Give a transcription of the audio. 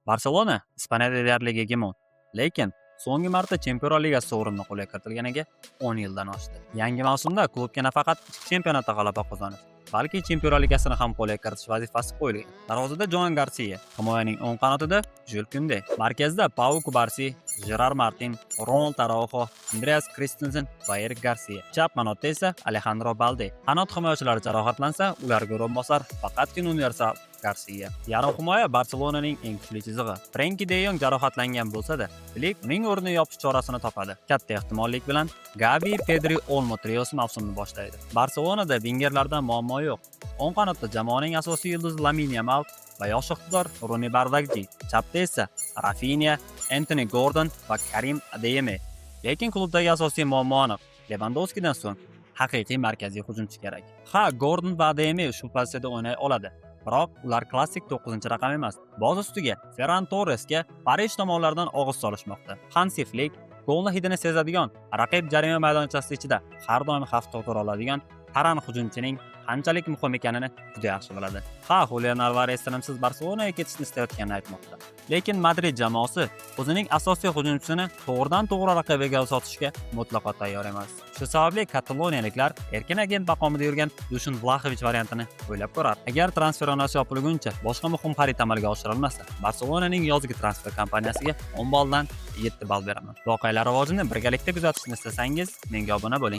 Barselona Ispaniyada deyarli hegemon, lekin so'nggi marta Chempionlar Ligasi sovrinini qo'lga kiritilganiga 10 yildan oshdi. Yangi mavsumda klubga nafaqat ichki chempionatda g'alaba qozonish, balki Chempionlar Ligasini ham qo'lga kiritish vazifasi qo'yilgan. Darvozada Joan Garcia, himoyaning o'ng qanotida Jules Kunde, markazda Pau Kubarsi, Gerard Martin, Ronald Araujo, Andreas Christensen va Eric Garcia. Chap qanotda esa Alejandro Balde. Qanot himoyachilari jarohatlansa, ularga o'rinbosar faqatgina Universal Garcia. Yarim himoya Barselonaning eng kuchli chizig'i. Frenkie de Jong jarohatlangan bo'lsa-da, Flick uning o'rnini yopish chorasini topadi. Katta ehtimollik bilan Gavi, Pedri, Olmo triosi mavsumni boshlaydi. Barselonada vingerlardan muammo yo'q. O'ng qanotda jamoaning asosiy yulduzi Lamine Yamal va yosh iqtidor Roni Bardagji. Chapda esa Rafinha, Anthony Gordon va Karim Adeyemi. Lekin klubdagi asosiy muammo aniq. Lewandowskidan so'ng haqiqiy markaziy hujumchi kerak. Ha, Gordon va Adeyemi shu pozitsiyada o'ynay oladi. Biroq ular klassik 9-raqam emas. Boz ustiga Ferran Torresga Parij tomonlaridan og'iz solishmoqda. Hansi Flick golni hidini sezadigan, raqib jarima maydonchasi ichida har doim xavf tug'dira oladigan taran hujumchining qanchalik muhim ekanini juda yaxshi biladi. Ha, Julian Alvares tinimsiz Barselonaga ketishni istayotganini aytmoqda. Lekin Madrid jamoasi o'zining asosiy hujumchisini to'g'ridan-to'g'ri raqibiga sotishga mutlaqo tayyor emas. Shu sababli kataloniyaliklar erkin agent maqomida yurgan Dušan Vlahović variantini o'ylab ko'rar. Agar transfer oynasi yopilguncha boshqa muhim xarid amalga oshirilmasa, Barselonaning yozgi transfer kompaniyasiga 10 balldan 7 ball beraman. Voqealar rivojini birgalikda kuzatishni istasangiz, menga obuna bo'ling.